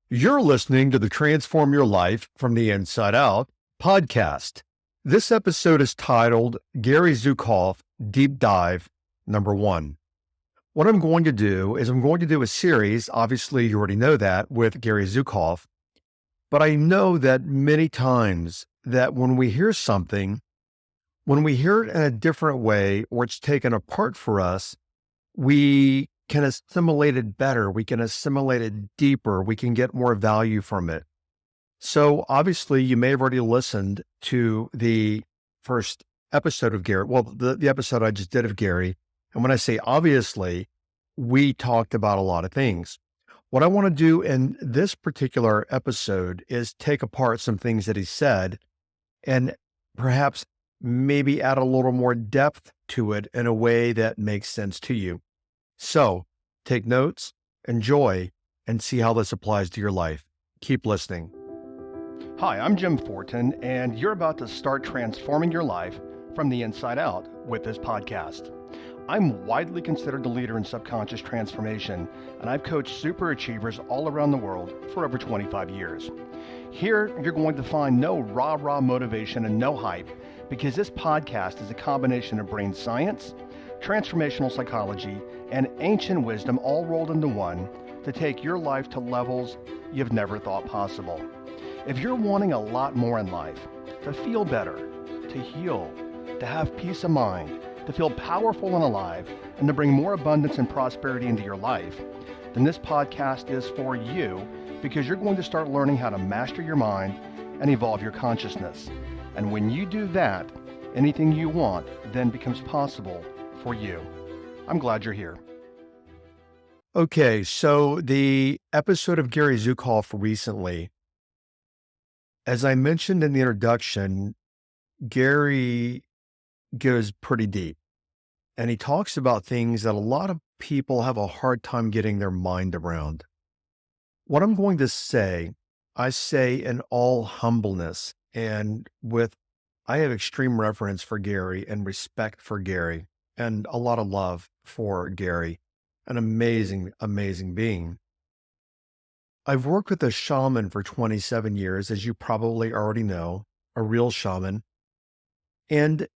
You're listening to the Transform Your Life from the Inside Out podcast. This episode is titled Gary Zukav Deep Dive Number 1. What I'm going to do is I'm going to do a series, obviously you already know that, with Gary Zukav, but I know that many times that when we hear something, when we hear it in a different way or it's taken apart for us, we can assimilate it better. We can assimilate it deeper. We can get more value from it. So obviously you may have already listened to the first episode of Gary. Well, the episode I just did of Gary. And when I say obviously, we talked about a lot of things. What I want to do in this particular episode is take apart some things that he said and perhaps maybe add a little more depth to it in a way that makes sense to you. So take notes, enjoy, and see how this applies to your life. Keep listening. Hi, I'm Jim Fortin, and you're about to start transforming your life from the inside out with this podcast. I'm widely considered the leader in subconscious transformation, and I've coached super achievers all around the world for over 25 years. Here, you're going to find no rah-rah motivation and no hype, because this podcast is a combination of brain science, transformational psychology, and ancient wisdom all rolled into one to take your life to levels you've never thought possible. If you're wanting a lot more in life, to feel better, to heal, to have peace of mind, to feel powerful and alive, and to bring more abundance and prosperity into your life, then this podcast is for you, because you're going to start learning how to master your mind and evolve your consciousness. And when you do that, anything you want then becomes possible for you. I'm glad you're here. Okay, so the episode of Gary Zukav recently, as I mentioned in the introduction, Gary goes pretty deep, and he talks about things that a lot of people have a hard time getting their mind around. What I'm going to say, I say in all humbleness and I have extreme reverence for Gary and respect for Gary and a lot of love for Gary, an amazing, amazing being. I've worked with a shaman for 27 years, as you probably already know, a real shaman. And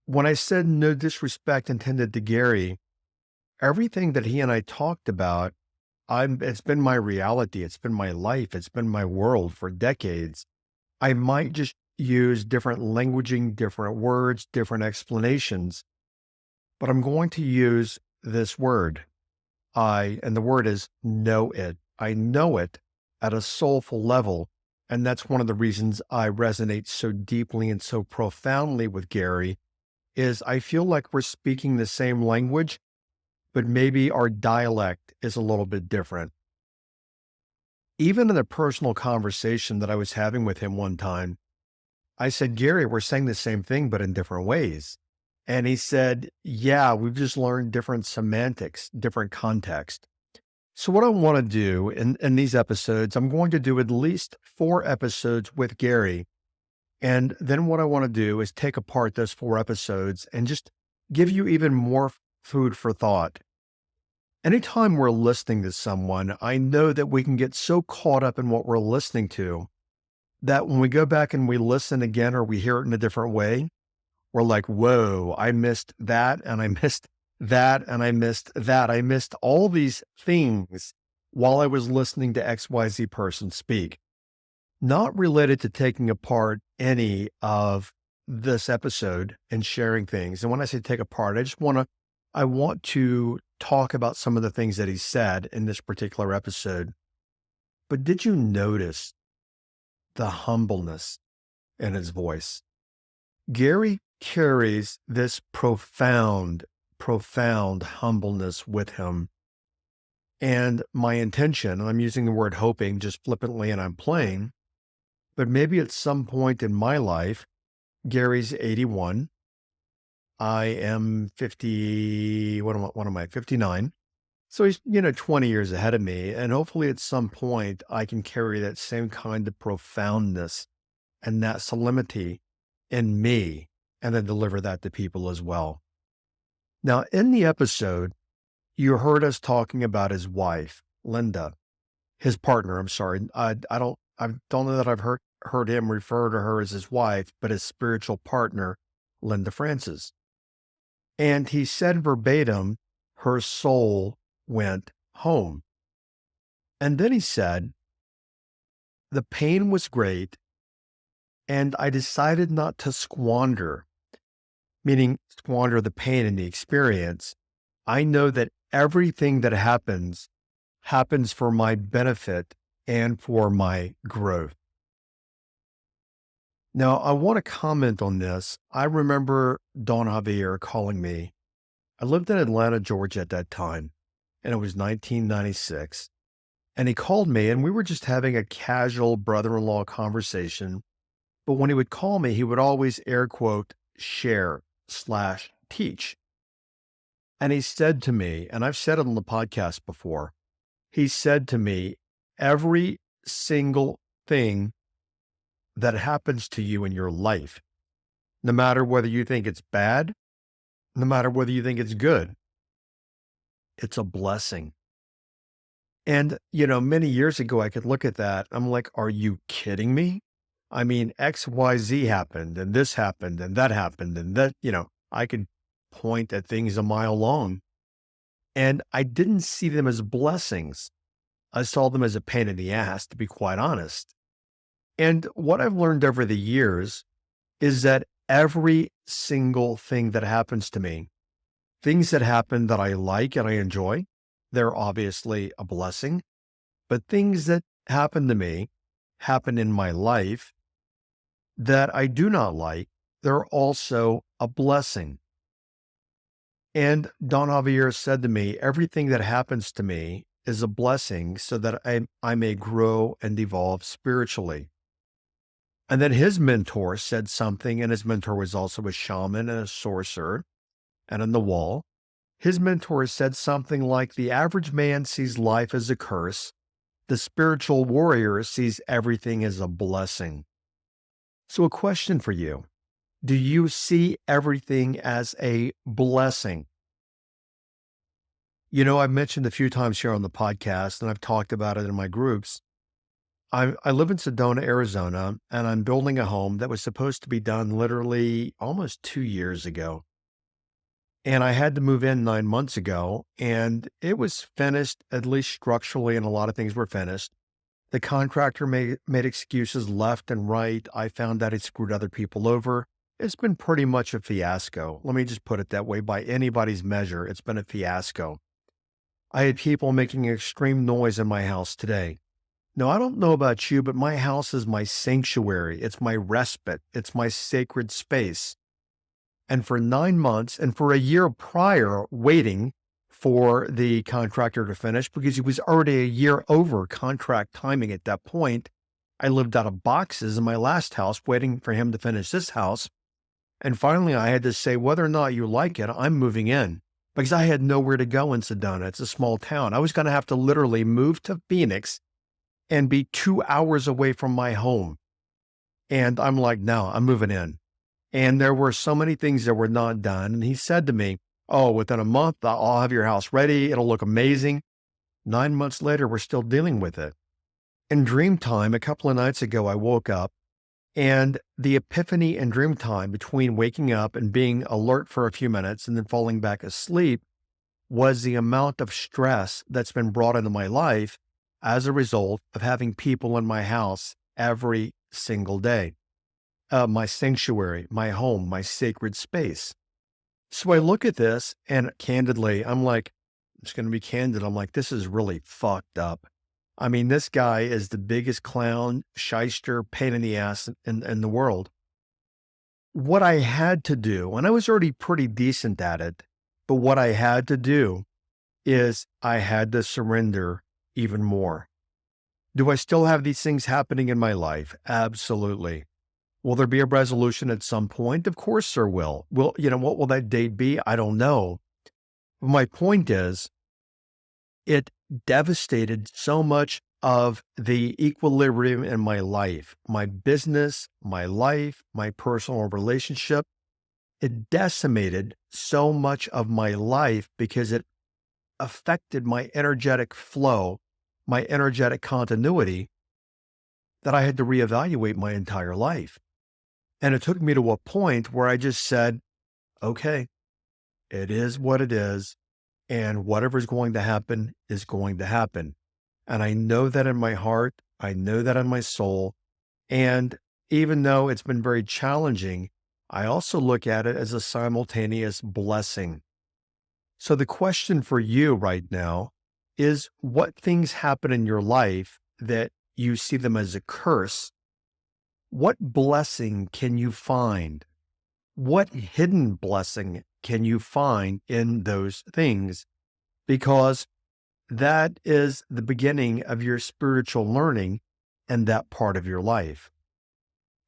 when I said no disrespect intended to Gary, everything that he and I talked about, it's been my reality. It's been my life. It's been my world for decades. I might just use different languaging, different words, different explanations, but I'm going to use this word. And the word is know it. I know it at a soulful level. And that's one of the reasons I resonate so deeply and so profoundly with Gary is I feel like we're speaking the same language, but maybe our dialect is a little bit different. Even in a personal conversation that I was having with him one time, I said, Gary, we're saying the same thing, but in different ways. And he said, yeah, we've just learned different semantics, different context. So what I want to do in these episodes, I'm going to do at least 4 episodes with Gary. And then what I want to do is take apart those 4 episodes and just give you even more food for thought. Anytime we're listening to someone, I know that we can get so caught up in what we're listening to that when we go back and we listen again or we hear it in a different way, we're like, whoa, I missed that and I missed that and I missed that. I missed all these things while I was listening to XYZ person speak. Not related to taking apart any of this episode and sharing things. And when I say take apart, I want to talk about some of the things that he said in this particular episode. But did you notice the humbleness in his voice? Gary carries this profound humbleness with him. And my intention, and I'm using the word hoping just flippantly and I'm playing, but maybe at some point in my life, Gary's 81. I am 50, what am I, 59. So he's, 20 years ahead of me. And hopefully at some point I can carry that same kind of profoundness and that solemnity in me and then deliver that to people as well. Now, in the episode, you heard us talking about his wife, Linda, his partner, I'm sorry. I don't know that I've heard him refer to her as his wife, but his spiritual partner, Linda Francis. And he said verbatim, her soul went home. And then he said, the pain was great, and I decided not to squander, meaning squander the pain and the experience. I know that everything that happens for my benefit and for my growth. Now, I want to comment on this. I remember Don Javier calling me. I lived in Atlanta, Georgia at that time, and it was 1996. And he called me, and we were just having a casual brother-in-law conversation. But when he would call me, he would always air quote, share/teach. And he said to me, and I've said it on the podcast before, he said to me, every single thing that happens to you in your life, no matter whether you think it's bad, no matter whether you think it's good, it's a blessing. And, many years ago, I could look at that. I'm like, are you kidding me? I mean, XYZ happened and this happened and that happened and that, I could point at things a mile long. And I didn't see them as blessings. I saw them as a pain in the ass, to be quite honest. And what I've learned over the years is that every single thing that happens to me, things that happen that I like and I enjoy, they're obviously a blessing. But things that happen to me, happen in my life that I do not like, they're also a blessing. And Don Javier said to me, everything that happens to me is a blessing so that I may grow and evolve spiritually. And then his mentor said something, and his mentor was also a shaman and a sorcerer and on the wall. His mentor said something like, the average man sees life as a curse. The spiritual warrior sees everything as a blessing. So a question for you. Do you see everything as a blessing? I've mentioned a few times here on the podcast, and I've talked about it in my groups. I live in Sedona, Arizona, and I'm building a home that was supposed to be done literally almost 2 years ago. And I had to move in 9 months ago, and it was finished, at least structurally, and a lot of things were finished. The contractor made excuses left and right. I found that it screwed other people over. It's been pretty much a fiasco. Let me just put it that way. By anybody's measure, it's been a fiasco. I had people making extreme noise in my house today. Now, I don't know about you, but my house is my sanctuary. It's my respite. It's my sacred space. And for 9 months and for a year prior, waiting for the contractor to finish because he was already a year over contract timing at that point. I lived out of boxes in my last house waiting for him to finish this house. And finally, I had to say, whether or not you like it, I'm moving in because I had nowhere to go in Sedona. It's a small town. I was going to have to literally move to Phoenix and be 2 hours away from my home. And I'm like, no, I'm moving in. And there were so many things that were not done. And he said to me, oh, within a month, I'll have your house ready. It'll look amazing. 9 months later, we're still dealing with it. In dream time, a couple of nights ago, I woke up and the epiphany in dream time between waking up and being alert for a few minutes and then falling back asleep was the amount of stress that's been brought into my life as a result of having people in my house every single day. My sanctuary, my home, my sacred space. So I look at this and candidly, I'm just going to be candid. I'm like, this is really fucked up. I mean, this guy is the biggest clown, shyster, pain in the ass in the world. What I had to do, and I was already pretty decent at it, but what I had to do is I had to surrender even more. Do I still have these things happening in my life? Absolutely. Will there be a resolution at some point? Of course there will. What will that date be? I don't know. But my point is, it devastated so much of the equilibrium in my life, my business, my life, my personal relationship. It decimated so much of my life because it affected my energetic flow, my energetic continuity that I had to reevaluate my entire life. And it took me to a point where I just said, okay, it is what it is. And whatever's going to happen is going to happen. And I know that in my heart, I know that in my soul. And even though it's been very challenging, I also look at it as a simultaneous blessing. So the question for you right now is, what things happen in your life that you see them as a curse? What blessing can you find? What hidden blessing can you find in those things? Because that is the beginning of your spiritual learning and that part of your life.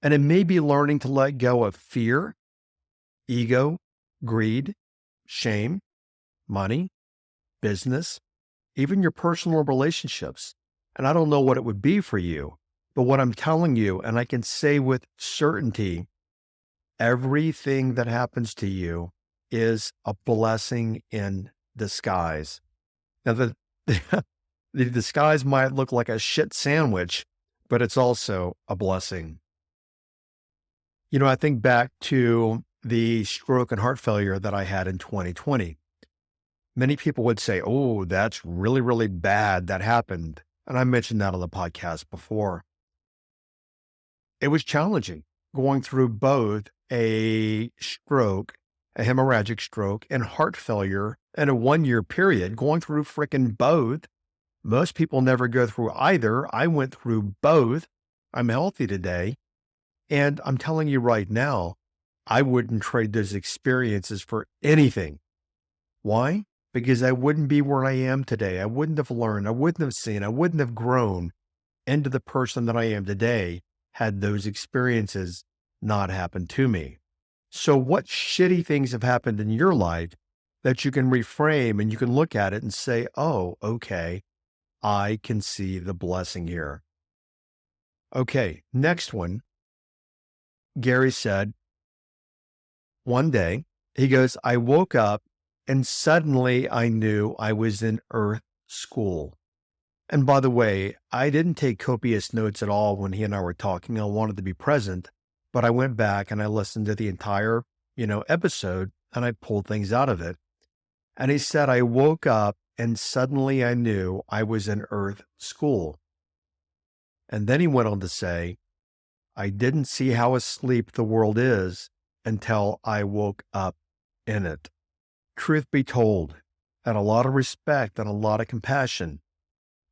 And it may be learning to let go of fear, ego, greed, shame, money, business, even your personal relationships. And I don't know what it would be for you, but what I'm telling you, and I can say with certainty, everything that happens to you is a blessing in disguise. Now, the disguise might look like a shit sandwich, but it's also a blessing. You know, I think back to the stroke and heart failure that I had in 2020. Many people would say, oh, that's really, really bad that happened. And I mentioned that on the podcast before. It was challenging going through both a stroke, a hemorrhagic stroke, and heart failure in a 1-year period, going through frickin' both. Most people never go through either. I went through both. I'm healthy today. And I'm telling you right now, I wouldn't trade those experiences for anything. Why? Because I wouldn't be where I am today. I wouldn't have learned. I wouldn't have seen. I wouldn't have grown into the person that I am today had those experiences not happened to me. So what shitty things have happened in your life that you can reframe and you can look at it and say, oh, okay, I can see the blessing here. Okay, next one. Gary said, one day, he goes, I woke up and suddenly I knew I was in Earth school. And by the way, I didn't take copious notes at all when he and I were talking. I wanted to be present, but I went back and I listened to the entire, episode and I pulled things out of it. And he said, I woke up and suddenly I knew I was in Earth school. And then he went on to say, I didn't see how asleep the world is until I woke up in it. Truth be told, and a lot of respect and a lot of compassion,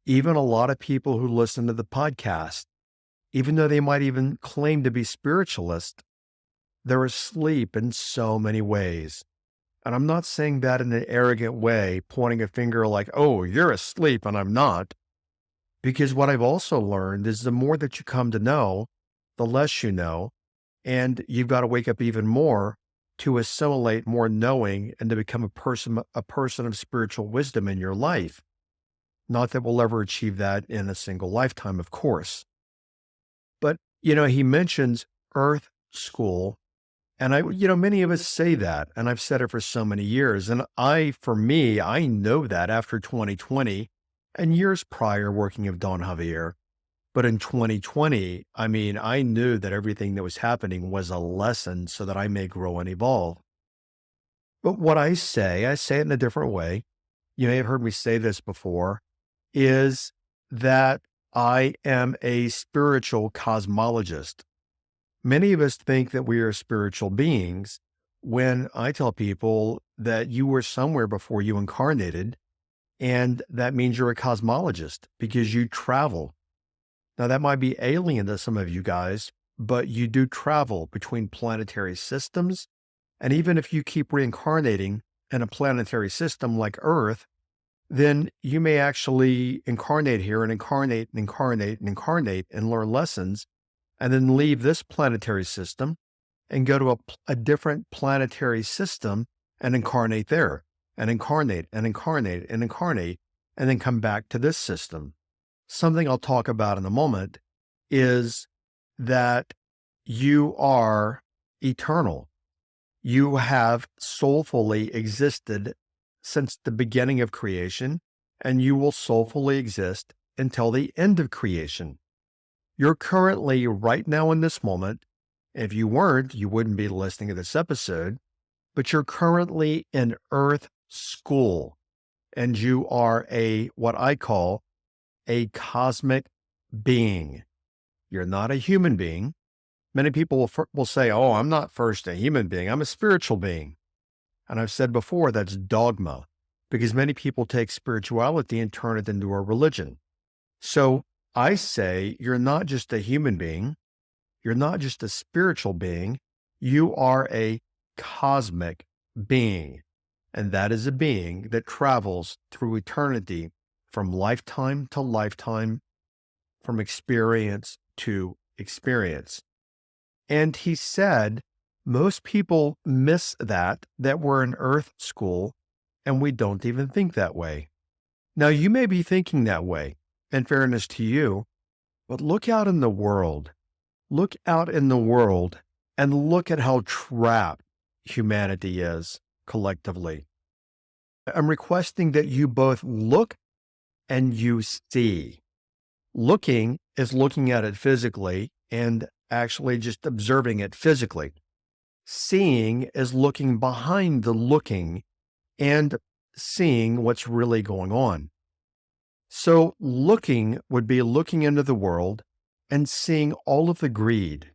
even a lot of people who listen to the podcast, even though they might even claim to be spiritualists, they're asleep in so many ways. And I'm not saying that in an arrogant way, pointing a finger like, oh, you're asleep and I'm not. Because what I've also learned is the more that you come to know, the less you know, and you've got to wake up even more to assimilate more knowing and to become a person of spiritual wisdom in your life. Not that we'll ever achieve that in a single lifetime, of course. But, he mentions Earth School. And many of us say that, and I've said it for so many years. And for me, I know that after 2020 and years prior working with Don Javier. But in 2020, I knew that everything that was happening was a lesson so that I may grow and evolve. But what I say it in a different way. You may have heard me say this before, is that I am a spiritual cosmologist. Many of us think that we are spiritual beings when I tell people that you were somewhere before you incarnated, and that means you're a cosmologist because you travel. Now, that might be alien to some of you guys, but you do travel between planetary systems. And even if you keep reincarnating in a planetary system like Earth, then you may actually incarnate here and incarnate and incarnate and incarnate and learn lessons, and then leave this planetary system and go to a different planetary system and incarnate there and incarnate and incarnate and incarnate, and then come back to this system. Something I'll talk about in a moment is that you are eternal. You have soulfully existed since the beginning of creation, and you will soulfully exist until the end of creation. You're currently, right now in this moment, if you weren't, you wouldn't be listening to this episode, but you're currently in Earth school, and you are what I call a cosmic being. You're not a human being. Many people will say, oh, I'm not first a human being, I'm a spiritual being. And I've said before, that's dogma, because many people take spirituality and turn it into a religion. So I say, you're not just a human being, you're not just a spiritual being, you are a cosmic being. And that is a being that travels through eternity from lifetime to lifetime, from experience to experience. And he said, most people miss that we're in Earth school and we don't even think that way. Now, you may be thinking that way, in fairness to you, but look out in the world. Look out in the world and look at how trapped humanity is collectively. I'm requesting that you both look and you see. Looking is looking at it physically and actually just observing it physically. Seeing is looking behind the looking and seeing what's really going on. So looking would be looking into the world and seeing all of the greed,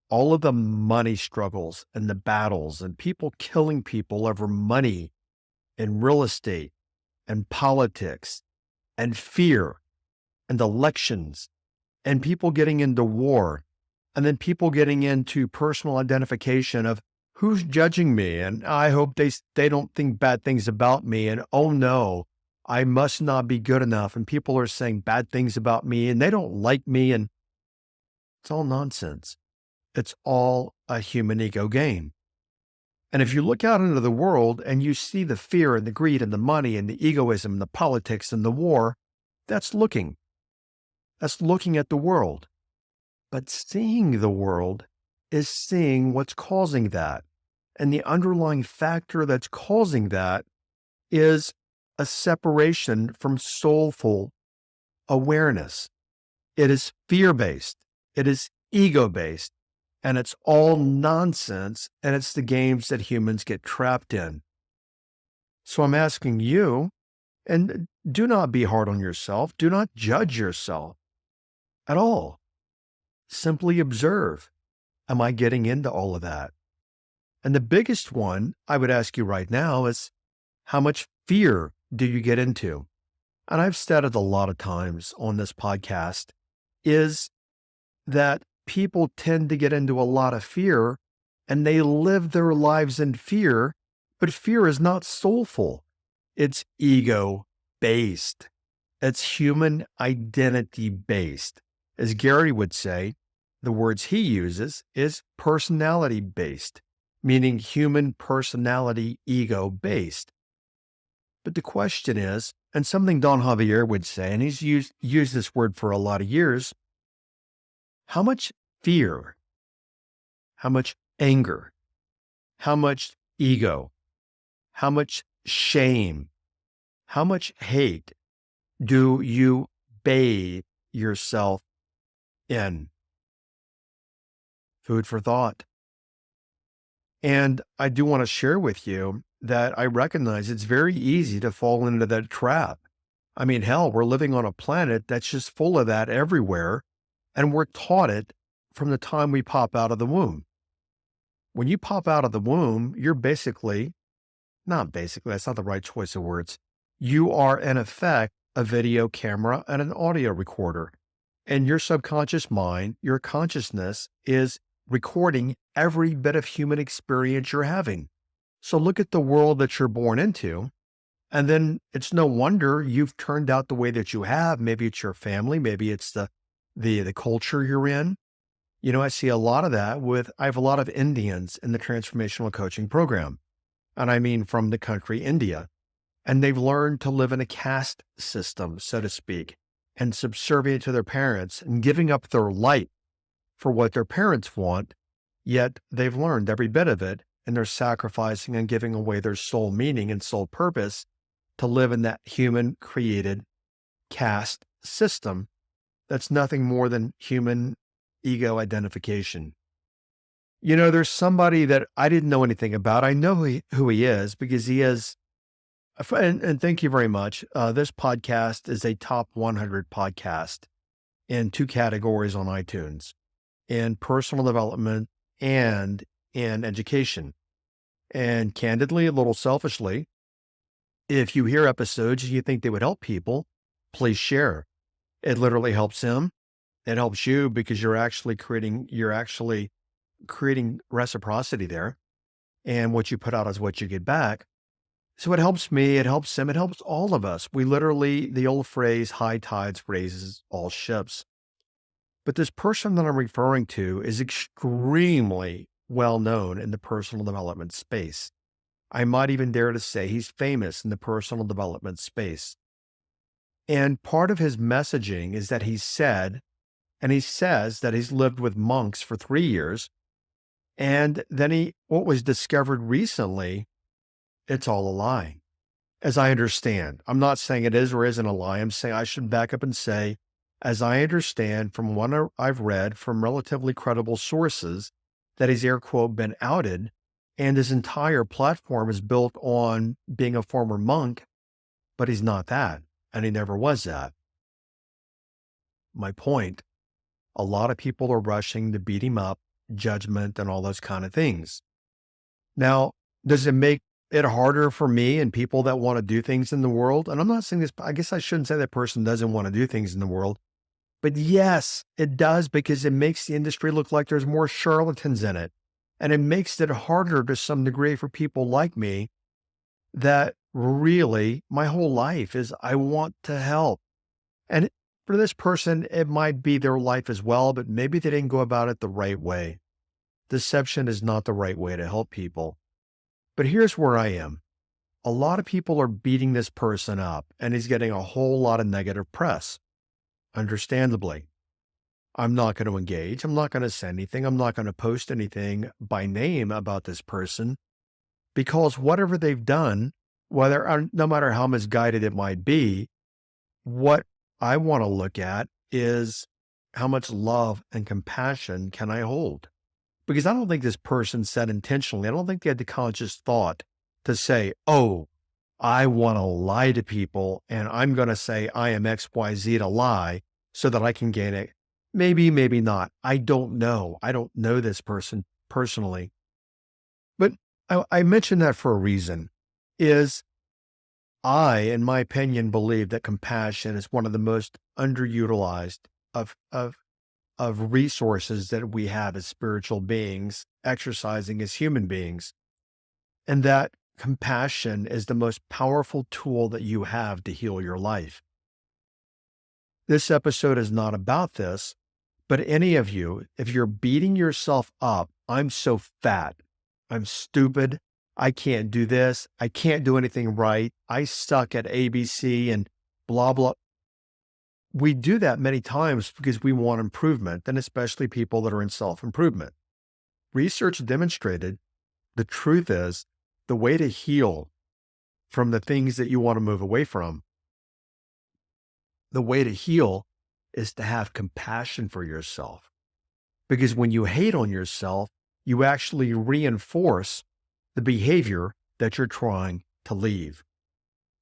all of the money struggles and the battles and people killing people over money and real estate and politics and fear and elections and people getting into war and then people getting into personal identification of who's judging me and I hope they don't think bad things about me and oh no, I must not be good enough and people are saying bad things about me and they don't like me and it's all nonsense. It's all a human ego game. And if you look out into the world and you see the fear and the greed and the money and the egoism and the politics and the war, that's looking. That's looking at the world. But seeing the world is seeing what's causing that. And the underlying factor that's causing that is a separation from soulful awareness. It is fear-based. It is ego-based. And it's all nonsense. And it's the games that humans get trapped in. So I'm asking you, and do not be hard on yourself. Do not judge yourself at all. Simply observe. Am I getting into all of that? And the biggest one I would ask you right now is, how much fear do you get into? And I've said it a lot of times on this podcast, is that people tend to get into a lot of fear and they live their lives in fear, but fear is not soulful. It's ego-based. It's human identity-based. As Gary would say, the words he uses is personality-based, meaning human personality ego-based. But the question is, and something Don Javier would say, and he's used this word for a lot of years, how much fear, how much anger, how much ego, how much shame, how much hate do you bathe yourself in? Food for thought. And I do want to share with you that I recognize it's very easy to fall into that trap. I mean, hell, we're living on a planet that's just full of that everywhere. And we're taught it from the time we pop out of the womb. When you pop out of the womb, you're that's not the right choice of words. You are in effect a video camera and an audio recorder. And your subconscious mind, your consciousness is recording every bit of human experience you're having. So look at the world that you're born into. And then it's no wonder you've turned out the way that you have. Maybe it's your family. Maybe it's the culture you're in. You know, I see a lot of that I have a lot of Indians in the transformational coaching program. And I mean from the country India. And they've learned to live in a caste system, so to speak, and subservient to their parents and giving up their life for what their parents want. Yet they've learned every bit of it and they're sacrificing and giving away their soul meaning and soul purpose to live in that human created caste system that's nothing more than human ego identification. There's somebody that I didn't know anything about. I know who he is because he is, and thank you very much. This podcast is a top 100 podcast in two categories on iTunes, in personal development and in education. And candidly, a little selfishly, if you hear episodes and you think they would help people, please share. It literally helps him. It helps you because you're actually creating reciprocity there. And what you put out is what you get back. So it helps me, it helps him, it helps all of us. We literally, the old phrase, high tides raises all ships. But this person that I'm referring to is extremely well known in the personal development space. I might even dare to say he's famous in the personal development space. And part of his messaging is that he says that he's lived with monks for 3 years. And then what was discovered recently, it's all a lie. As I understand, I'm not saying it is or isn't a lie. I'm saying I should back up and say, as I understand from what I've read from relatively credible sources, that he's air quote been outed and his entire platform is built on being a former monk, but he's not that. And he never was that. My point, a lot of people are rushing to beat him up, judgment, and all those kind of things. Now, does it make it harder for me and people that want to do things in the world? And I'm not saying this, I guess I shouldn't say that person doesn't want to do things in the world, but yes, it does because it makes the industry look like there's more charlatans in it. And it makes it harder to some degree for people like me that really my whole life is I want to help. And for this person, it might be their life as well, but maybe they didn't go about it the right way. Deception is not the right way to help people. But here's where I am. A lot of people are beating this person up and he's getting a whole lot of negative press. Understandably. I'm not going to engage. I'm not going to say anything. I'm not going to post anything by name about this person because whatever they've done, no matter how misguided it might be, what I want to look at is how much love and compassion can I hold? Because I don't think this person said intentionally, I don't think they had the conscious thought to say, oh, I want to lie to people and I'm going to say I am XYZ to lie so that I can gain it. Maybe, maybe not. I don't know. I don't know this person personally. But I mention that for a reason is I, in my opinion, believe that compassion is one of the most underutilized of resources that we have as spiritual beings, exercising as human beings. And that compassion is the most powerful tool that you have to heal your life. This episode is not about this, but any of you, if you're beating yourself up, I'm so fat, I'm stupid, I can't do this, I can't do anything right, I suck at ABC and blah, blah. We do that many times because we want improvement, and especially people that are in self-improvement. Research demonstrated the truth is the way to heal from the things that you want to move away from, the way to heal is to have compassion for yourself. Because when you hate on yourself, you actually reinforce the behavior that you're trying to leave.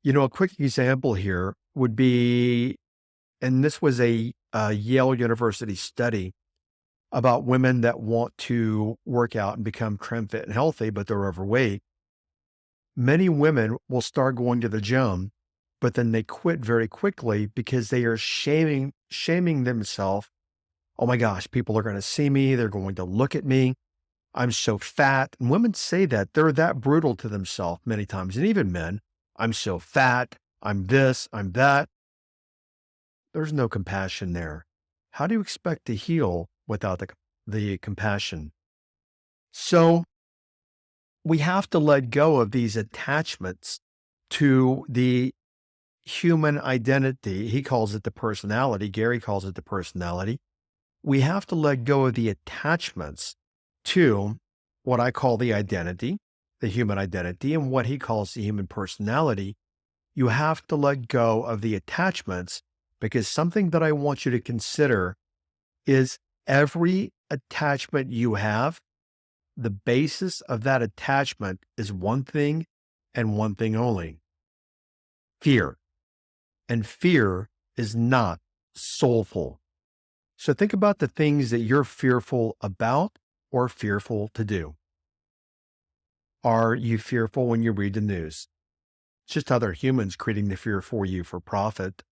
A quick example here would be, and this was a Yale University study about women that want to work out and become trim, fit, and healthy, but they're overweight. Many women will start going to the gym, but then they quit very quickly because they are shaming themselves. Oh my gosh, people are going to see me. They're going to look at me. I'm so fat. And women say that. They're that brutal to themselves many times. And even men, I'm so fat. I'm this, I'm that. There's no compassion there. How do you expect to heal without the compassion? So we have to let go of these attachments to the human identity. He calls it the personality. Gary calls it the personality. We have to let go of the attachments to what I call the identity, the human identity, and what he calls the human personality. You have to let go of the attachments because something that I want you to consider is every attachment you have, the basis of that attachment is one thing and one thing only: fear. And fear is not soulful. So think about the things that you're fearful about or fearful to do. Are you fearful when you read the news? It's just other humans creating the fear for you for profit.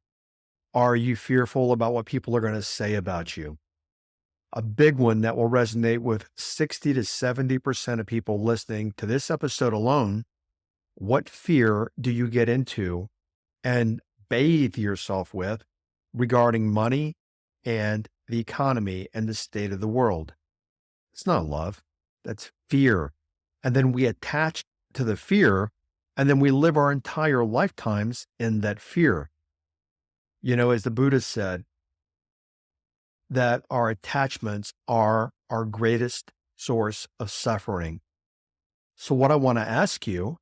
Are you fearful about what people are going to say about you? A big one that will resonate with 60 to 70% of people listening to this episode alone. What fear do you get into and bathe yourself with regarding money and the economy and the state of the world? It's not love, that's fear. And then we attach to the fear, and then we live our entire lifetimes in that fear. You know, as the Buddha said, that our attachments are our greatest source of suffering. So, what I want to ask you,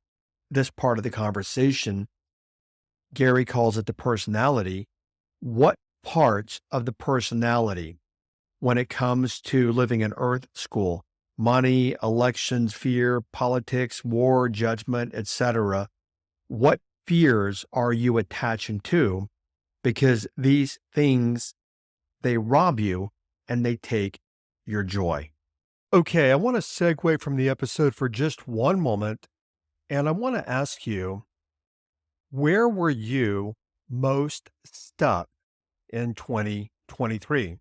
this part of the conversation, Gary calls it the personality. What parts of the personality, when it comes to living in Earth School, money, elections, fear, politics, war, judgment, etc., what fears are you attaching to? Because these things, they rob you and they take your joy. Okay, I want to segue from the episode for just one moment, and I want to ask you, where were you most stuck in 2023?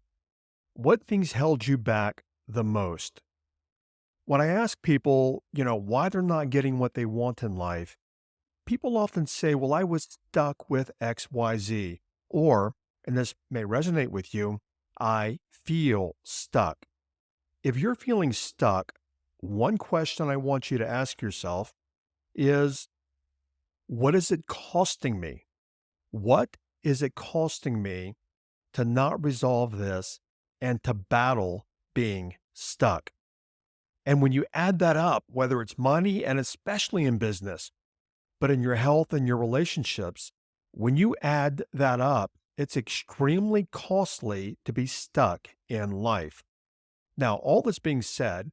What things held you back the most? When I ask people, why they're not getting what they want in life, people often say, well, I was stuck with XYZ. Or, and this may resonate with you, I feel stuck. If you're feeling stuck, one question I want you to ask yourself is, what is it costing me? What is it costing me to not resolve this and to battle being stuck? And when you add that up, whether it's money and especially in business, but in your health and your relationships, when you add that up, it's extremely costly to be stuck in life. Now, all this being said,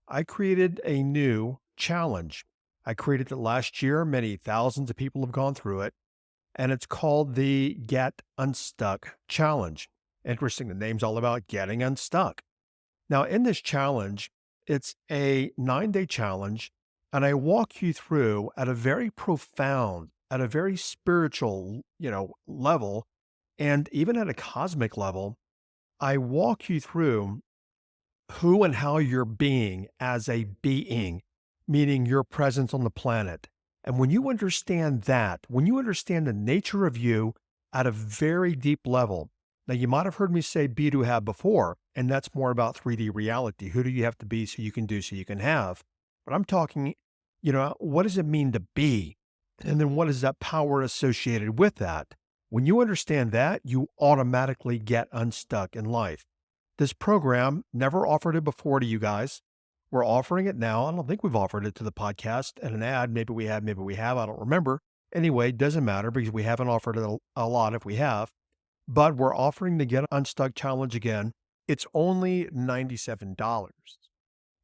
I created a new challenge. I created it last year. Many thousands of people have gone through it, and it's called the Get Unstuck Challenge. Interesting, the name's all about getting unstuck. Now, in this challenge, it's a 9-day challenge, and I walk you through at a very profound, at a very spiritual, level, and even at a cosmic level. I walk you through who and how you're being as a being, meaning your presence on the planet. And when you understand that, when you understand the nature of you at a very deep level, now you might have heard me say be to have before, and that's more about 3D reality. Who do you have to be so you can do, so you can have? But I'm talking, what does it mean to be? And then what is that power associated with that? When you understand that, you automatically get unstuck in life. This program, never offered it before to you guys. We're offering it now. I don't think we've offered it to the podcast and an ad. Maybe we have, maybe we have. I don't remember. Anyway, it doesn't matter because we haven't offered it a lot if we have. But we're offering the Get Unstuck Challenge again. It's only $97.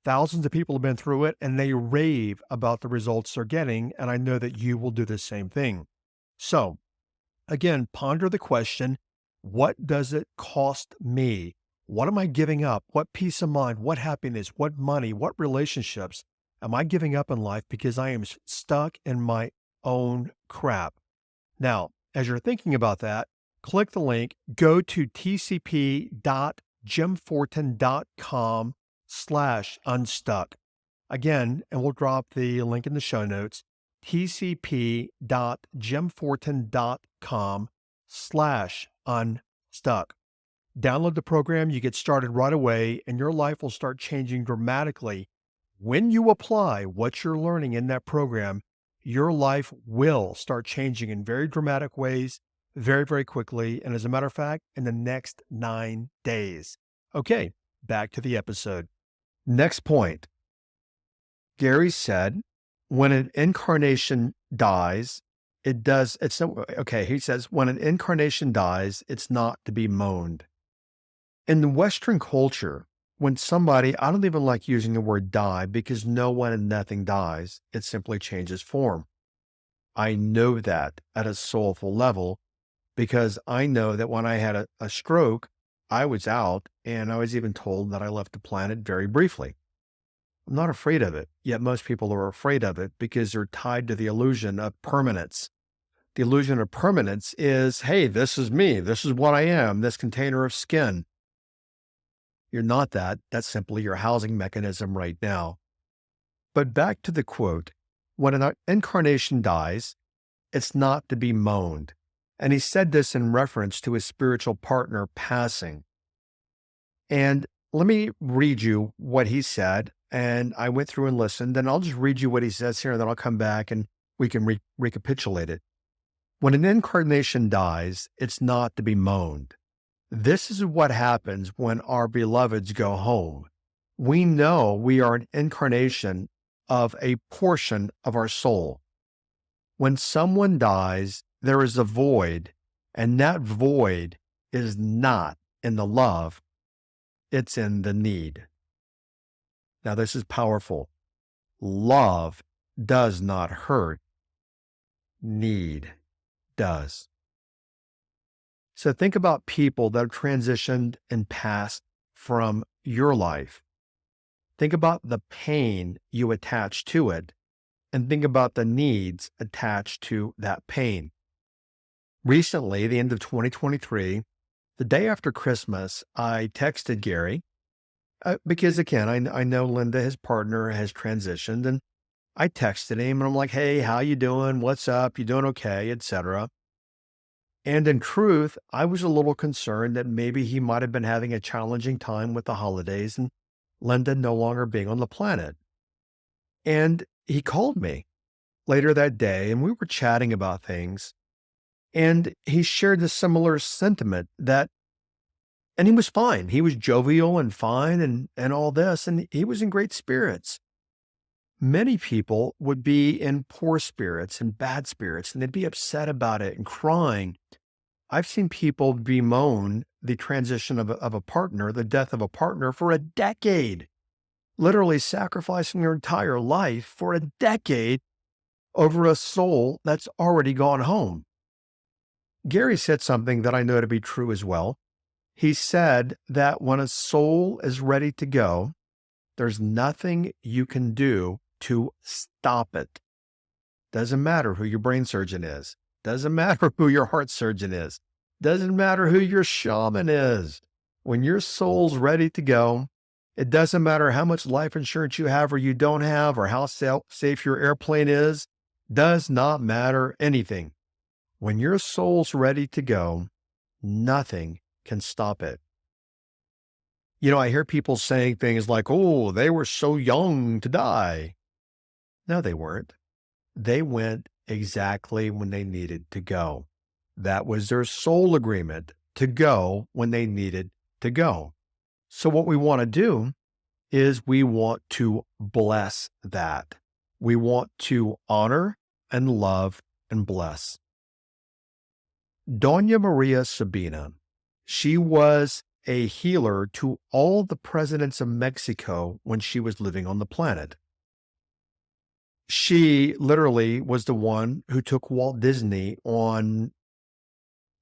Thousands of people have been through it and they rave about the results they're getting. And I know that you will do the same thing. So again, ponder the question, what does it cost me? What am I giving up? What peace of mind, what happiness, what money, what relationships am I giving up in life because I am stuck in my own crap? Now, as you're thinking about that, click the link, go to tcp.jimfortin.com/unstuck. Again, and we'll drop the link in the show notes, tcp.jimfortin.com/unstuck. Download the program, you get started right away, and your life will start changing dramatically. When you apply what you're learning in that program, your life will start changing in very dramatic ways, very, very quickly. And as a matter of fact, in the next 9 days. Okay, back to the episode. Next point. Gary said, when an incarnation dies, It does. It's no, okay. He says, when an incarnation dies, it's not to be moaned. In the Western culture, when somebody, I don't even like using the word die because no one and nothing dies, it simply changes form. I know that at a soulful level because I know that when I had a stroke, I was out and I was even told that I left the planet very briefly. I'm not afraid of it, yet most people are afraid of it because they're tied to the illusion of permanence. The illusion of permanence is, hey, this is me. This is what I am, this container of skin. You're not that. That's simply your housing mechanism right now. But back to the quote, when an incarnation dies, it's not to be moaned. And he said this in reference to his spiritual partner passing. And let me read you what he said. And I went through and listened, and I'll just read you what he says here, and then I'll come back and we can recapitulate it. When an incarnation dies, it's not to be moaned. This is what happens when our beloveds go home. We know we are an incarnation of a portion of our soul. When someone dies, there is a void, and that void is not in the love, it's in the need. Now, this is powerful. Love does not hurt, need does. So think about people that have transitioned and passed from your life. Think about the pain you attach to it, and think about the needs attached to that pain. Recently, the end of 2023, the day after Christmas, I texted Gary because, again, I know Linda, his partner, has transitioned, and I texted him and I'm like, hey, how you doing? What's up? You doing okay? Etc. And in truth, I was a little concerned that maybe he might have been having a challenging time with the holidays and Linda no longer being on the planet. And he called me later that day and we were chatting about things. And he shared the similar sentiment that, and he was fine. He was jovial and fine and all this, and he was in great spirits. Many people would be in poor spirits and bad spirits, and they'd be upset about it and crying. I've seen people bemoan the transition of a partner, the death of a partner for a decade, literally sacrificing their entire life for a decade over a soul that's already gone home. Gary said something that I know to be true as well. He said that when a soul is ready to go, there's nothing you can do to stop it. Doesn't matter who your brain surgeon is. Doesn't matter who your heart surgeon is. Doesn't matter who your shaman is. When your soul's ready to go, it doesn't matter how much life insurance you have or you don't have or how safe your airplane is. Does not matter anything. When your soul's ready to go, nothing can stop it. You know, I hear people saying things like, oh, they were so young to die. No, they weren't. They went exactly when they needed to go. That was their soul agreement to go when they needed to go. So what we want to do is we want to bless that. We want to honor and love and bless. Doña Maria Sabina, she was a healer to all the presidents of Mexico when she was living on the planet. She literally was the one who took Walt Disney on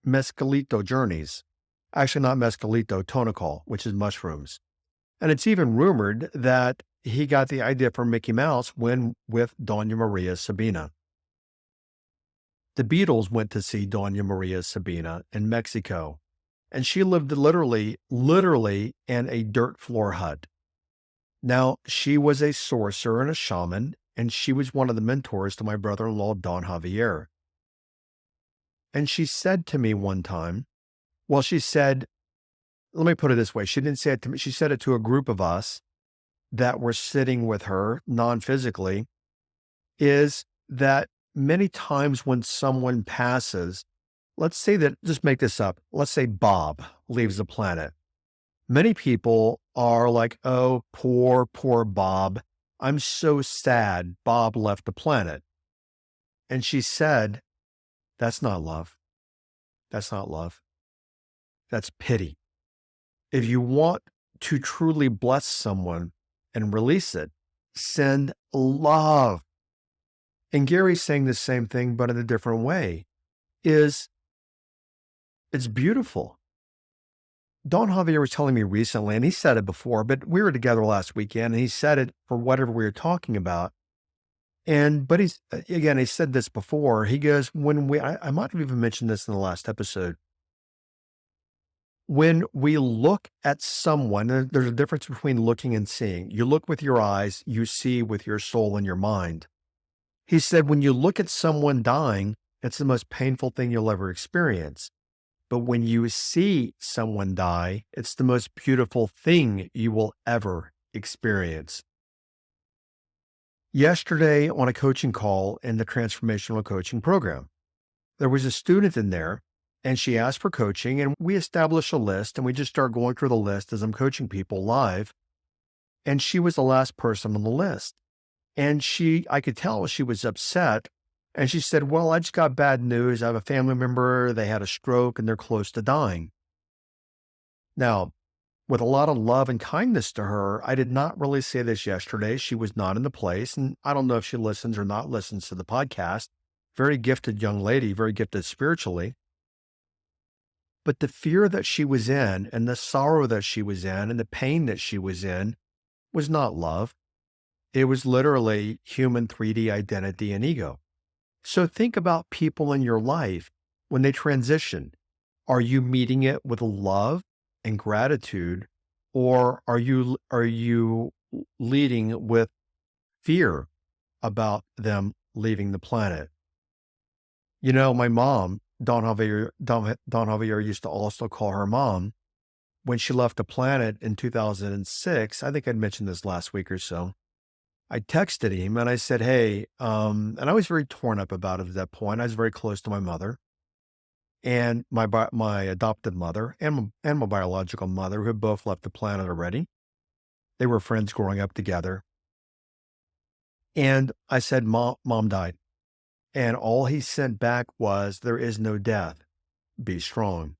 mescalito journeys. Actually, not mescalito, tonical, which is mushrooms. And it's even rumored that he got the idea for Mickey Mouse when with Doña Maria Sabina. The Beatles went to see Doña Maria Sabina in Mexico, and she lived literally in a dirt floor hut. Now, she was a sorcerer and a shaman, and she was one of the mentors to my brother-in-law, Don Javier. And she said to me one time, well, she said, let me put it this way. She didn't say it to me. She said it to a group of us that were sitting with her non-physically, is that many times when someone passes, let's say that, just make this up. Let's say Bob leaves the planet. Many people are like, oh, poor Bob. I'm so sad Bob left the planet. And she said, That's not love. That's not love. That's pity. If you want to truly bless someone and release it, send love. And Gary's saying the same thing, but in a different way, is it's beautiful. Don Javier was telling me recently, and he said it before, but we were together last weekend and he said it for whatever we were talking about. But he said this before. He goes, I might have even mentioned this in the last episode. When we look at someone, there's a difference between looking and seeing. You look with your eyes, you see with your soul and your mind. He said, when you look at someone dying, it's the most painful thing you'll ever experience. But when you see someone die, it's the most beautiful thing you will ever experience. Yesterday on a coaching call in the transformational coaching program, there was a student in there and she asked for coaching and we established a list and we just started going through the list as I'm coaching people live. And she was the last person on the list. And I could tell she was upset. And she said, well, I just got bad news. I have a family member. They had a stroke and they're close to dying. Now, with a lot of love and kindness to her, I did not really say this yesterday. She was not in the place. And I don't know if she listens or not listens to the podcast. Very gifted young lady, very gifted spiritually. But the fear that she was in and the sorrow that she was in and the pain that she was in was not love. It was literally human 3D identity and ego. So think about people in your life when they transition. Are you meeting it with love and gratitude, or are you leading with fear about them leaving the planet? You know, my mom, Don Javier used to also call her mom. When she left the planet in 2006, I think I'd mentioned this last week or so, I texted him and I said, hey, and I was very torn up about it at that point. I was very close to my mother and my adopted mother and my biological mother, who had both left the planet already. They were friends growing up together. And I said, Mom died. And all he sent back was, there is no death. Be strong.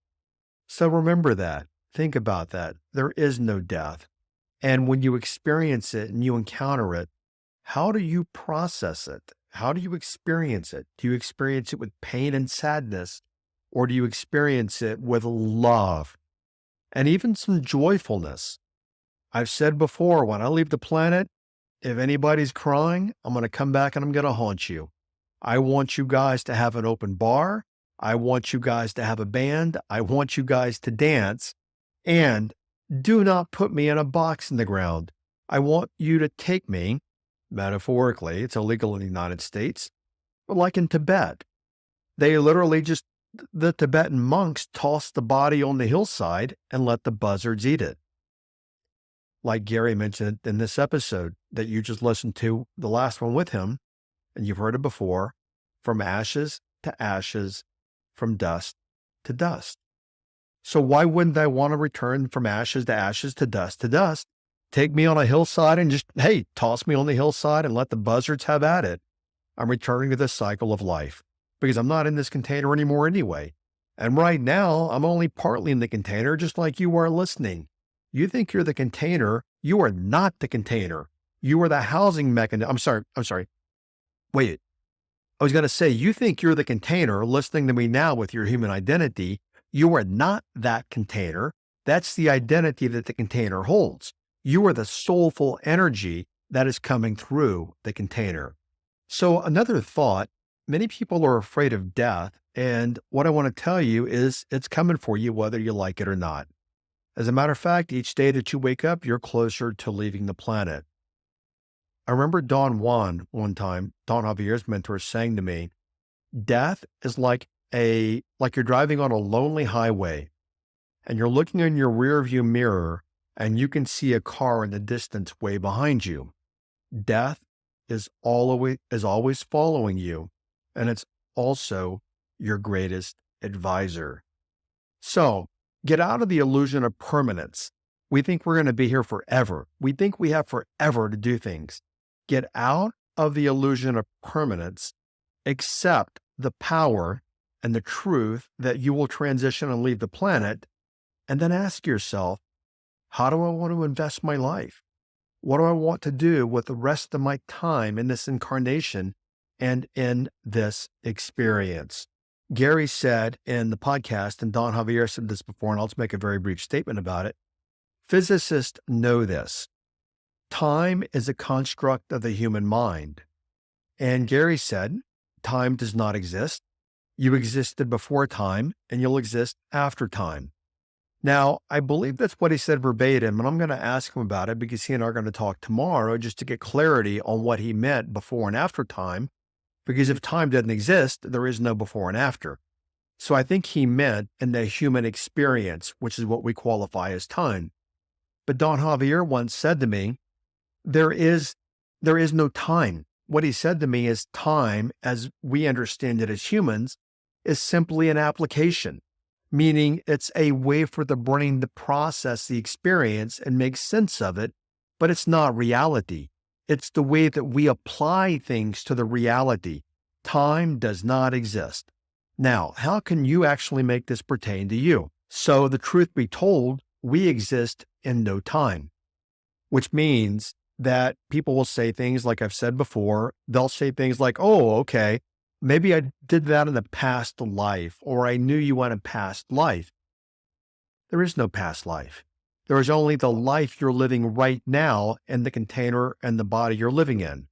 So remember that. Think about that. There is no death. And when you experience it and you encounter it, how do you process it? How do you experience it? Do you experience it with pain and sadness, or do you experience it with love and even some joyfulness? I've said before, when I leave the planet, if anybody's crying, I'm going to come back and I'm going to haunt you. I want you guys to have an open bar. I want you guys to have a band. I want you guys to dance. And do not put me in a box in the ground. I want you to take me, metaphorically, it's illegal in the United States, but like in Tibet, they literally the Tibetan monks toss the body on the hillside and let the buzzards eat it. Like Gary mentioned in this episode that you just listened to, the last one with him, and you've heard it before, from ashes to ashes, from dust to dust. So why wouldn't I want to return from ashes to ashes to dust to dust? Take me on a hillside and just, hey, toss me on the hillside and let the buzzards have at it. I'm returning to the cycle of life because I'm not in this container anymore anyway. And right now, I'm only partly in the container, just like you are listening. You think you're the container. You are not the container. You are the housing mechanism. I'm sorry. Wait, I was going to say, you think you're the container listening to me now with your human identity. You are not that container. That's the identity that the container holds. You are the soulful energy that is coming through the container. So another thought, many people are afraid of death. And what I want to tell you is it's coming for you, whether you like it or not. As a matter of fact, each day that you wake up, you're closer to leaving the planet. I remember Don Juan one time, Don Javier's mentor, saying to me, death is like you're driving on a lonely highway and you're looking in your rear view mirror and you can see a car in the distance way behind you. Death is always following you, and it's also your greatest advisor. So get out of the illusion of permanence. We think we're going to be here forever. We think we have forever to do things. Get out of the illusion of permanence. Accept the power and the truth that you will transition and leave the planet, and then ask yourself, how do I want to invest my life? What do I want to do with the rest of my time in this incarnation and in this experience? Gary said in the podcast, and Don Javier said this before, and I'll just make a very brief statement about it. Physicists know this. Time is a construct of the human mind. And Gary said, time does not exist. You existed before time, and you'll exist after time. Now, I believe that's what he said verbatim, and I'm going to ask him about it because he and I are going to talk tomorrow just to get clarity on what he meant before and after time, because if time doesn't exist, there is no before and after. So I think he meant in the human experience, which is what we qualify as time. But Don Javier once said to me, there is no time. What he said to me is time, as we understand it as humans, is simply an application, meaning it's a way for the brain to process the experience and make sense of it, but it's not reality. It's the way that we apply things to the reality. Time does not exist. Now, how can you actually make this pertain to you? So the truth be told, we exist in no time, which means that people will say things like I've said before. They'll say things like, oh, okay, maybe I did that in a past life, or I knew you in a past life. There is no past life. There is only the life you're living right now in the container and the body you're living in.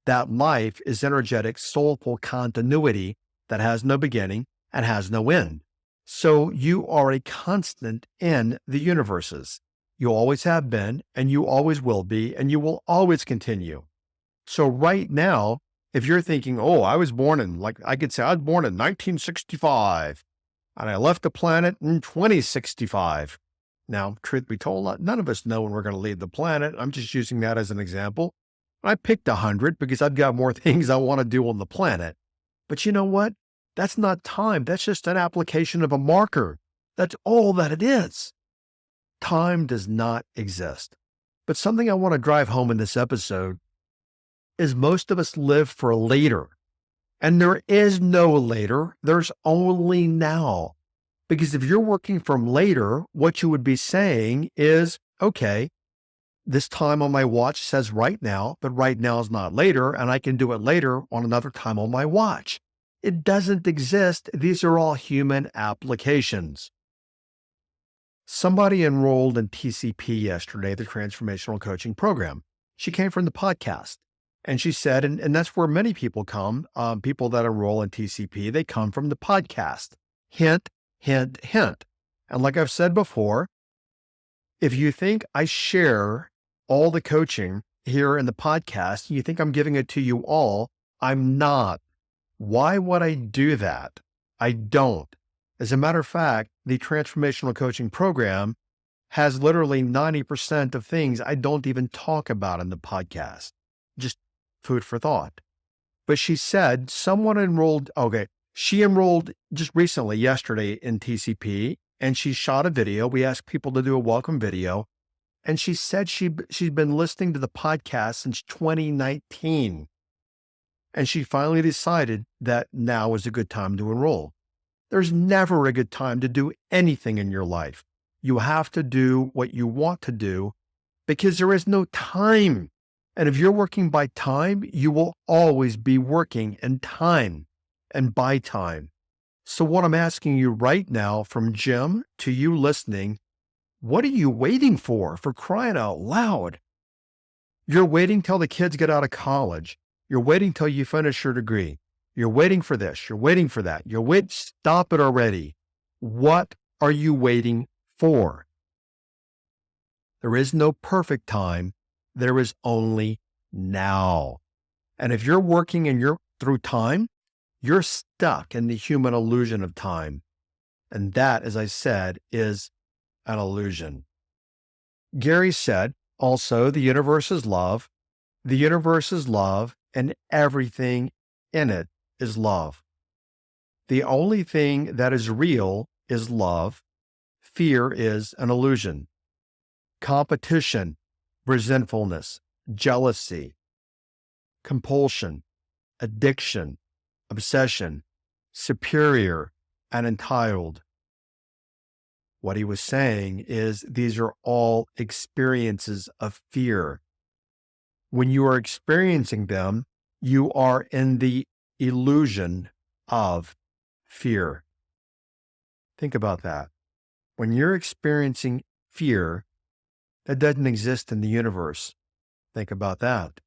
That life is energetic, soulful continuity that has no beginning and has no end. So you are a constant in the universes. You always have been, and you always will be, and you will always continue. So right now, if you're thinking, oh, I was born in 1965, and I left the planet in 2065. Now, truth be told, none of us know when we're going to leave the planet. I'm just using that as an example. I picked 100 because I've got more things I want to do on the planet. But you know what? That's not time. That's just an application of a marker. That's all that it is. Time does not exist. But something I want to drive home in this episode is most of us live for later. And there is no later. There's only now. Because if you're working from later, what you would be saying is, okay, this time on my watch says right now, but right now is not later, and I can do it later on another time on my watch. It doesn't exist. These are all human applications. Somebody enrolled in TCP yesterday, the Transformational Coaching Program. She came from the podcast, and she said, and that's where many people come, people that enroll in TCP, they come from the podcast. Hint, hint, hint. And like I've said before, if you think I share all the coaching here in the podcast, you think I'm giving it to you all, I'm not. Why would I do that? I don't. As a matter of fact, the Transformational Coaching Program has literally 90% of things I don't even talk about in the podcast. Just food for thought. But she said someone enrolled, she enrolled just recently, yesterday in TCP, and she shot a video. We asked people to do a welcome video. And she said she's been listening to the podcast since 2019. And she finally decided that now is a good time to enroll. There's never a good time to do anything in your life. You have to do what you want to do because there is no time. And if you're working by time, you will always be working in time and by time. So what I'm asking you right now, from Jim to you listening, what are you waiting for crying out loud? You're waiting till the kids get out of college. You're waiting till you finish your degree. You're waiting for this. You're waiting for that. Stop it already. What are you waiting for? There is no perfect time. There is only now. And if you're working and you're through time, you're stuck in the human illusion of time. And that, as I said, is an illusion. Gary said also, the universe is love. The universe is love, and everything in it is love. The only thing that is real is love. Fear is an illusion. Competition, resentfulness, jealousy, compulsion, addiction, obsession, superior, and entitled. What he was saying is these are all experiences of fear. When you are experiencing them, you are in the illusion of fear. Think about that. When you're experiencing fear, that doesn't exist in the universe. Think about that.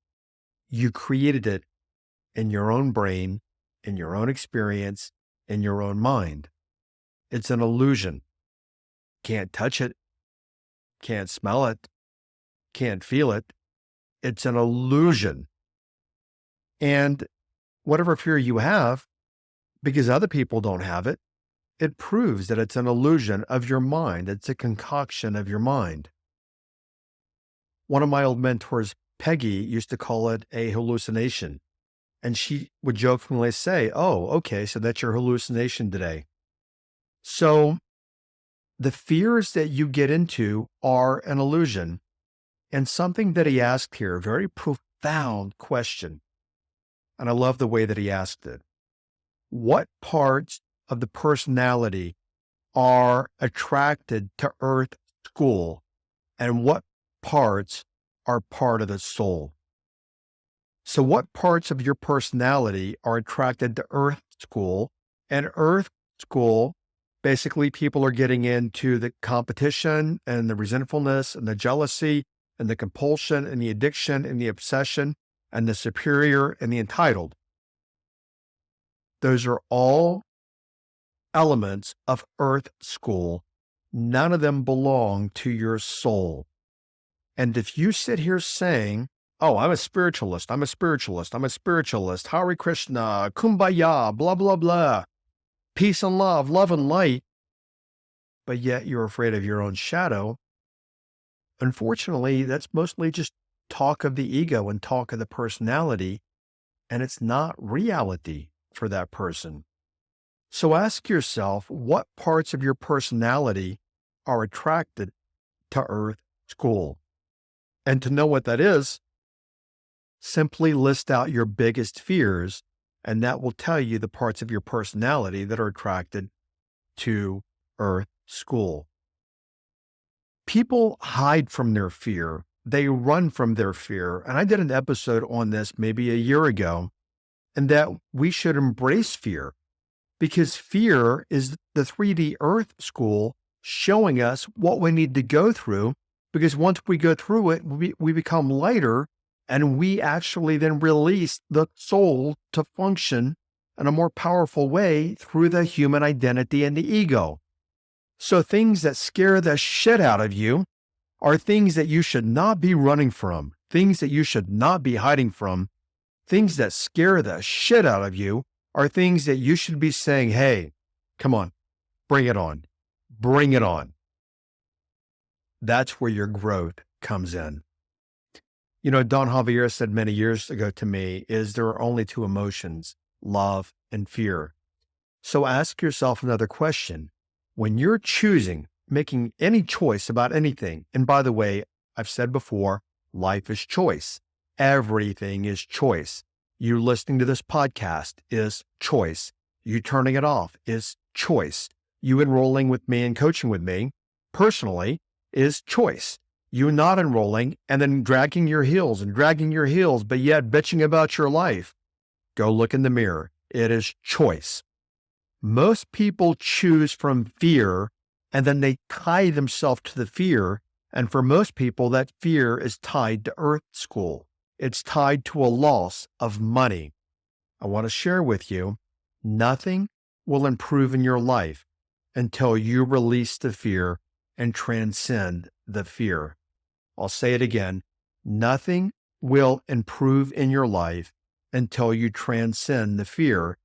You created it in your own brain, in your own experience, in your own mind. It's an illusion. Can't touch it, can't smell it, can't feel it. It's an illusion. And whatever fear you have, because other people don't have it, it proves that it's an illusion of your mind. It's a concoction of your mind. One of my old mentors, Peggy, used to call it a hallucination. And she would jokingly say, "Oh, okay, so that's your hallucination today." So the fears that you get into are an illusion. And something that he asked here, a very profound question. And I love the way that he asked it. What parts of the personality are attracted to Earth School, and what parts are part of the soul? So what parts of your personality are attracted to Earth School? And Earth School, basically people are getting into the competition and the resentfulness and the jealousy and the compulsion and the addiction and the obsession and the superior and the entitled. Those are all elements of Earth School. None of them belong to your soul. And if you sit here saying, "Oh, I'm a spiritualist, I'm a spiritualist, I'm a spiritualist, Hare Krishna, Kumbaya, blah, blah, blah, peace and love and light," but yet you're afraid of your own shadow, unfortunately, that's mostly just talk of the ego and talk of the personality, and it's not reality for that person. So ask yourself, what parts of your personality are attracted to Earth School? And to know what that is, simply list out your biggest fears, and that will tell you the parts of your personality that are attracted to Earth School. People hide from their fear. They run from their fear. And I did an episode on this maybe a year ago, and that we should embrace fear, because fear is the 3D Earth School showing us what we need to go through, because once we go through it, we become lighter, and we actually then release the soul to function in a more powerful way through the human identity and the ego. So things that scare the shit out of you are things that you should not be running from, things that you should not be hiding from. Things that scare the shit out of you are things that you should be saying, "Hey, come on, bring it on, bring it on." That's where your growth comes in. You know, Don Javier said many years ago to me, is there are only two emotions, love and fear. So ask yourself another question. When you're choosing, making any choice about anything, and by the way, I've said before, life is choice. Everything is choice. You listening to this podcast is choice. You turning it off is choice. You enrolling with me and coaching with me personally is choice. You not enrolling and then dragging your heels, but yet bitching about your life. Go look in the mirror. It is choice. Most people choose from fear, and then they tie themselves to the fear. And for most people, that fear is tied to Earth School. It's tied to a loss of money. I want to share with you, nothing will improve in your life until you release the fear and transcend the fear. I'll say it again. Nothing will improve in your life until you transcend the fear.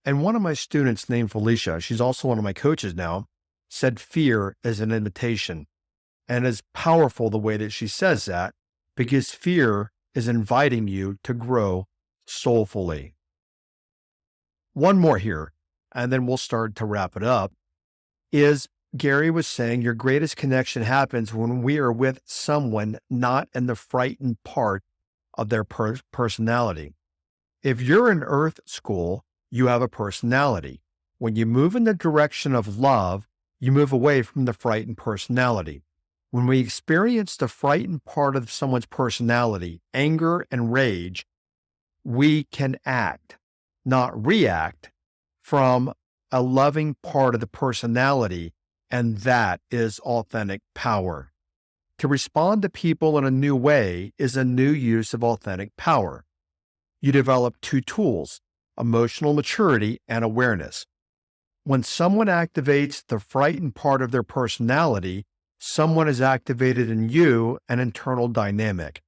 And one of my students named Felicia, she's also one of my coaches now, said fear is an invitation. And it's powerful the way that she says that, because fear is inviting you to grow soulfully. One more here, and then we'll start to wrap it up, is Gary was saying your greatest connection happens when we are with someone not in the frightened part of their personality. If you're in Earth School, you have a personality. When you move in the direction of love, you move away from the frightened personality. When we experience the frightened part of someone's personality, anger and rage, we can act, not react, from a loving part of the personality, and that is authentic power. To respond to people in a new way is a new use of authentic power. You develop two tools, emotional maturity and awareness. When someone activates the frightened part of their personality, someone has activated in you an internal dynamic.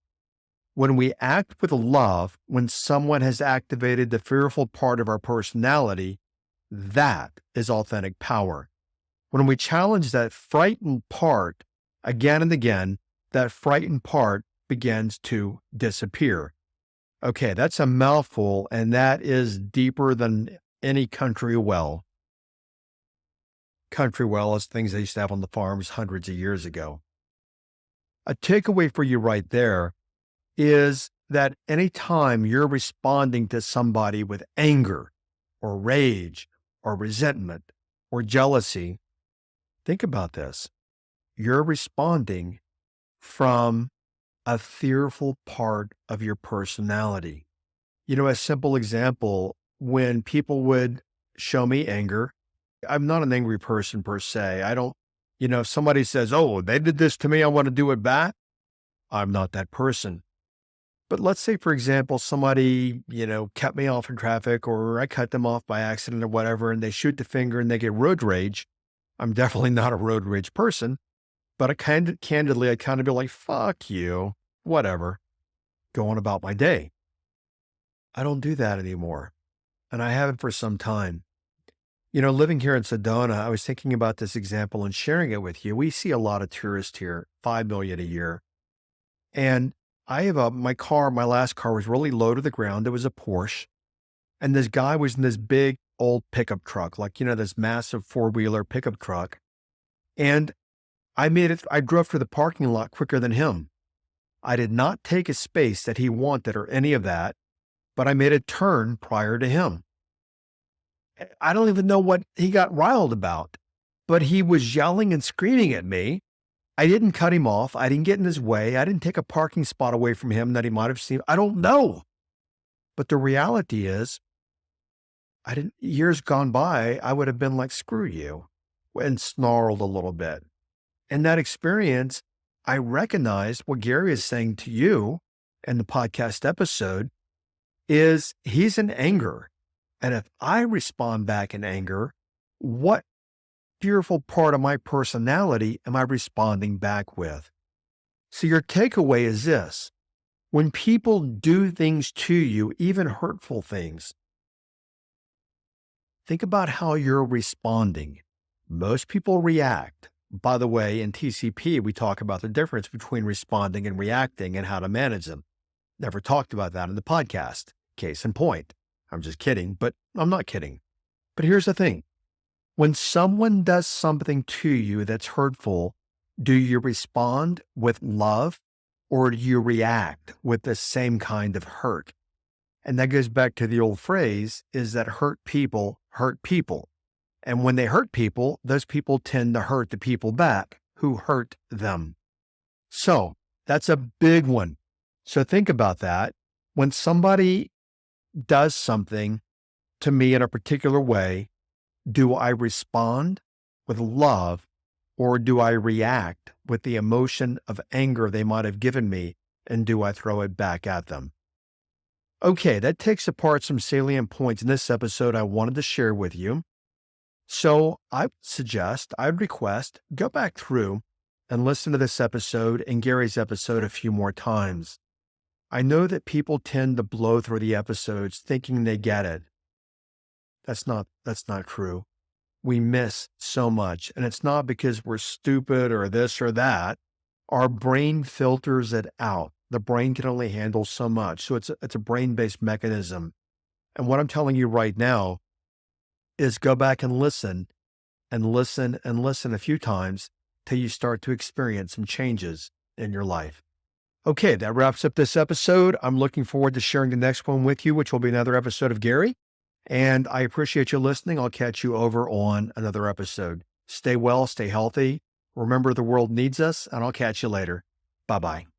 When we act with love, when someone has activated the fearful part of our personality, that is authentic power. When we challenge that frightened part again and again, that frightened part begins to disappear. Okay, that's a mouthful, and that is deeper than any country well. Country well is things they used to have on the farms hundreds of years ago. A takeaway for you right there is that anytime you're responding to somebody with anger or rage or resentment or jealousy, think about this. You're responding from a fearful part of your personality. A simple example, when people would show me anger, I'm not an angry person per se. I don't, if somebody says, oh, they did this to me, I want to do it back. I'm not that person. But let's say, for example, somebody, cut me off in traffic, or I cut them off by accident or whatever, and they shoot the finger and they get road rage. I'm definitely not a road rage person, but I candidly, I'd kind of be like, fuck you, whatever, go on about my day. I don't do that anymore. And I haven't for some time. Living here in Sedona, I was thinking about this example and sharing it with you. We see a lot of tourists here, 5 million a year. And I have my last car was really low to the ground. It was a Porsche. And this guy was in this big old pickup truck, like, this massive 4-wheeler pickup truck. And I drove through the parking lot quicker than him. I did not take a space that he wanted or any of that, but I made a turn prior to him. I don't even know what he got riled about, but he was yelling and screaming at me. I didn't cut him off. I didn't get in his way. I didn't take a parking spot away from him that he might have seen. I don't know. But the reality is, years gone by, I would have been like, screw you, and snarled a little bit. In that experience, I recognized what Gary is saying to you in the podcast episode is he's in anger. And if I respond back in anger, what fearful part of my personality am I responding back with? So your takeaway is this. When people do things to you, even hurtful things, think about how you're responding. Most people react. By the way, in TCP, we talk about the difference between responding and reacting and how to manage them. Never talked about that in the podcast. Case in point. I'm just kidding, but I'm not kidding. But here's the thing. When someone does something to you that's hurtful, do you respond with love or do you react with the same kind of hurt? And that goes back to the old phrase is that hurt people hurt people. And when they hurt people, those people tend to hurt the people back who hurt them. So that's a big one. So think about that. When somebody does something to me in a particular way, do I respond with love or do I react with the emotion of anger they might have given me, and do I throw it back at them? Okay, that takes apart some salient points in this episode I wanted to share with you. So I'd request, go back through and listen to this episode and Gary's episode a few more times. I know that people tend to blow through the episodes thinking they get it. That's not true. We miss so much, and it's not because we're stupid or this or that. Our brain filters it out. The brain can only handle so much. So it's a brain-based mechanism. And what I'm telling you right now is go back and listen and listen and listen a few times till you start to experience some changes in your life. Okay, that wraps up this episode. I'm looking forward to sharing the next one with you, which will be another episode of Gary. And I appreciate you listening. I'll catch you over on another episode. Stay well, stay healthy. Remember, the world needs us, and I'll catch you later. Bye-bye.